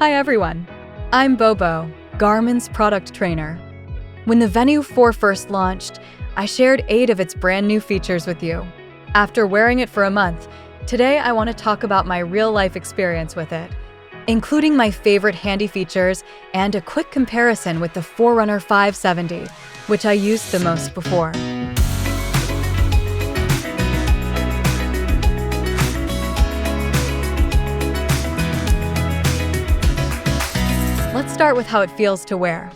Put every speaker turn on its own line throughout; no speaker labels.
Hi everyone, I'm Bobo, Garmin's product trainer. When the Venu 4 first launched, I shared 8 of its brand new features with you. After wearing it for a month, today I want to talk about my real-life experience with it, including my favorite handy features and a quick comparison with the Forerunner 570, which I used the most before. Let's start with how it feels to wear.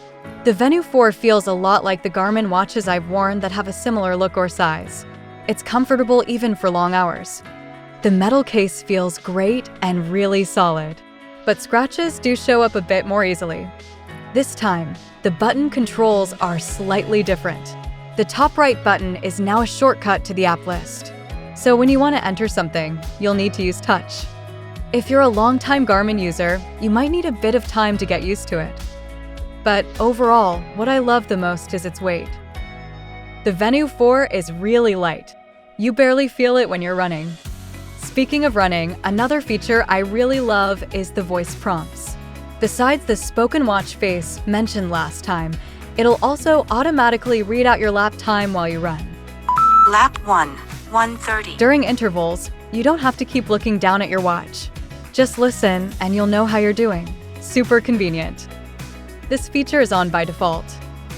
The Venu 4 feels a lot like the Garmin watches I've worn that have a similar look or size. It's comfortable even for long hours. The metal case feels great and really solid, but scratches do show up a bit more easily. This time, the button controls are slightly different. The top right button is now a shortcut to the app list. So when you want to enter something, you'll need to use touch. If you're a longtime Garmin user, you might need a bit of time to get used to it. But overall, what I love the most is its weight. The Venu 4 is really light. You barely feel it when you're running. Speaking of running, another feature I really love is the voice prompts. Besides the spoken watch face mentioned last time, it'll also automatically read out your lap time while you run.
Lap 1, 1:30.
During intervals, you don't have to keep looking down at your watch. Just listen and you'll know how you're doing. Super convenient. This feature is on by default.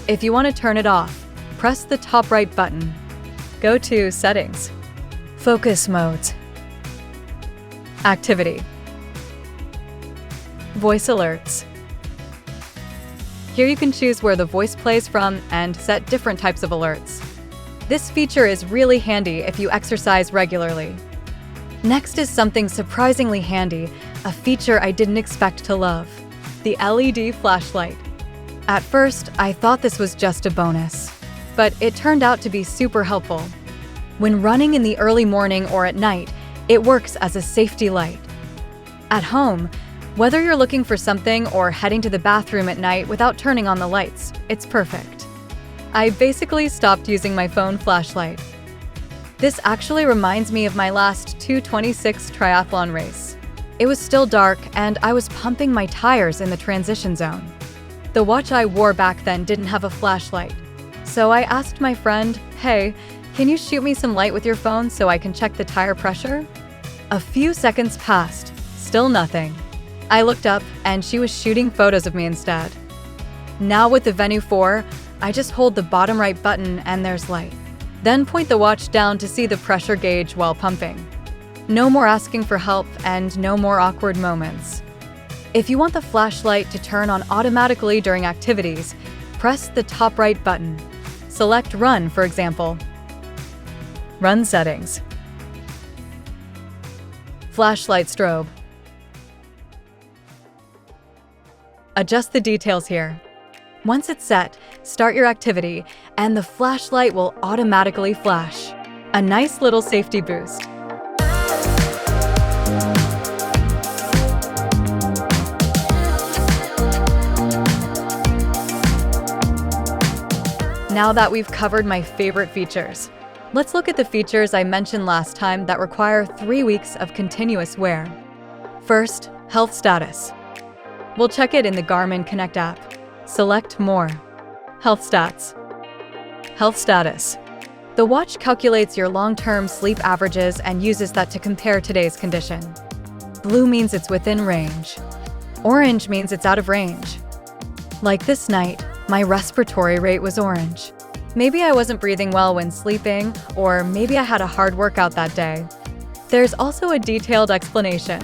If you want to turn it off, press the top right button. Go to Settings, Focus Modes, Activity, Voice Alerts. Here you can choose where the voice plays from and set different types of alerts. This feature is really handy if you exercise regularly. Next is something surprisingly handy, a feature I didn't expect to love: the LED flashlight. At first, I thought this was just a bonus, but it turned out to be super helpful. When running in the early morning or at night, it works as a safety light. At home, whether you're looking for something or heading to the bathroom at night without turning on the lights, it's perfect. I basically stopped using my phone flashlight. This actually reminds me of my last 2:26 triathlon race. It was still dark and I was pumping my tires in the transition zone. The watch I wore back then didn't have a flashlight, so I asked my friend, "Hey, can you shoot me some light with your phone so I can check the tire pressure?" A few seconds passed, still nothing. I looked up and she was shooting photos of me instead. Now with the Venu 4, I just hold the bottom right button and there's light. Then point the watch down to see the pressure gauge while pumping. No more asking for help and no more awkward moments. If you want the flashlight to turn on automatically during activities, press the top right button. Select Run, for example. Run settings. Flashlight strobe. Adjust the details here. Once it's set, start your activity, and the flashlight will automatically flash. A nice little safety boost. Now that we've covered my favorite features, let's look at the features I mentioned last time that require 3 weeks of continuous wear. First, health status. We'll check it in the Garmin Connect app. Select More. Health stats. Health status. The watch calculates your long-term sleep averages and uses that to compare today's condition. Blue means it's within range. Orange means it's out of range. Like this night, my respiratory rate was orange. Maybe I wasn't breathing well when sleeping, or maybe I had a hard workout that day. There's also a detailed explanation.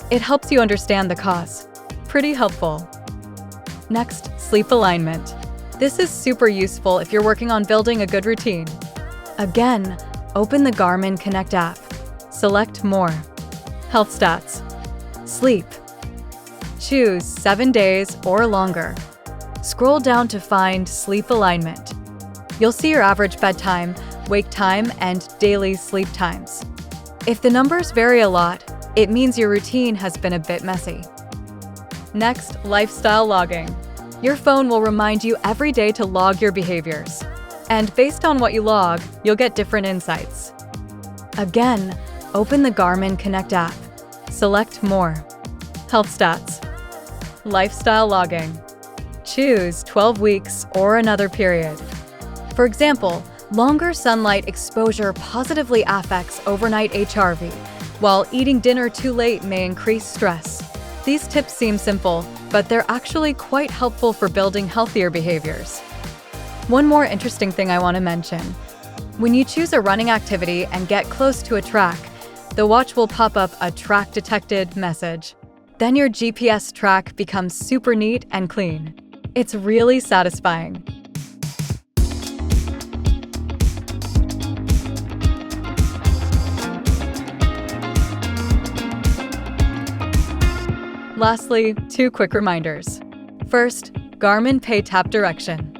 It helps you understand the cause. Pretty helpful. Next, sleep alignment. This is super useful if you're working on building a good routine. Again, open the Garmin Connect app. Select More. Health stats. Sleep. Choose 7 days or longer. Scroll down to find Sleep Alignment. You'll see your average bedtime, wake time, and daily sleep times. If the numbers vary a lot, it means your routine has been a bit messy. Next, lifestyle logging. Your phone will remind you every day to log your behaviors. And based on what you log, you'll get different insights. Again, open the Garmin Connect app. Select More. Health stats. Lifestyle logging. Choose 12 weeks or another period. For example, longer sunlight exposure positively affects overnight HRV, while eating dinner too late may increase stress. These tips seem simple, but they're actually quite helpful for building healthier behaviors. One more interesting thing I want to mention. When you choose a running activity and get close to a track, the watch will pop up a track detected message. Then your GPS track becomes super neat and clean. It's really satisfying. Lastly, 2 quick reminders. First, Garmin Pay Tap Direction.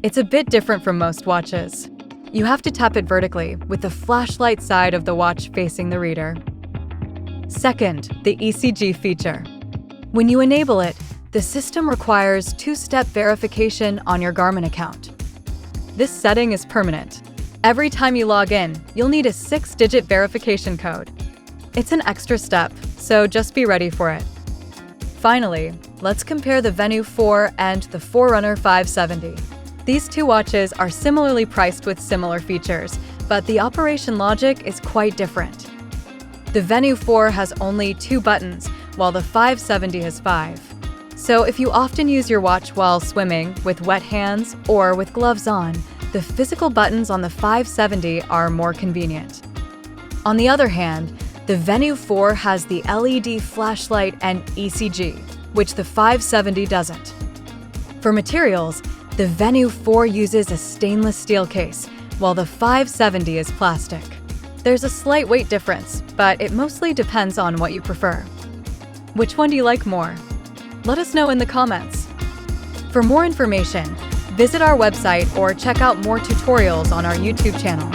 It's a bit different from most watches. You have to tap it vertically, with the flashlight side of the watch facing the reader. Second, the ECG feature. When you enable it, the system requires 2-step verification on your Garmin account. This setting is permanent. Every time you log in, you'll need a 6-digit verification code. It's an extra step, so just be ready for it. Finally, let's compare the Venu 4 and the Forerunner 570. These 2 watches are similarly priced with similar features, but the operation logic is quite different. The Venu 4 has only 2 buttons, while the 570 has 5. So if you often use your watch while swimming, with wet hands, or with gloves on, the physical buttons on the 570 are more convenient. On the other hand, the Venu 4 has the LED flashlight and ECG, which the 570 doesn't. For materials, the Venu 4 uses a stainless steel case, while the 570 is plastic. There's a slight weight difference, but it mostly depends on what you prefer. Which one do you like more? Let us know in the comments. For more information, visit our website or check out more tutorials on our YouTube channel.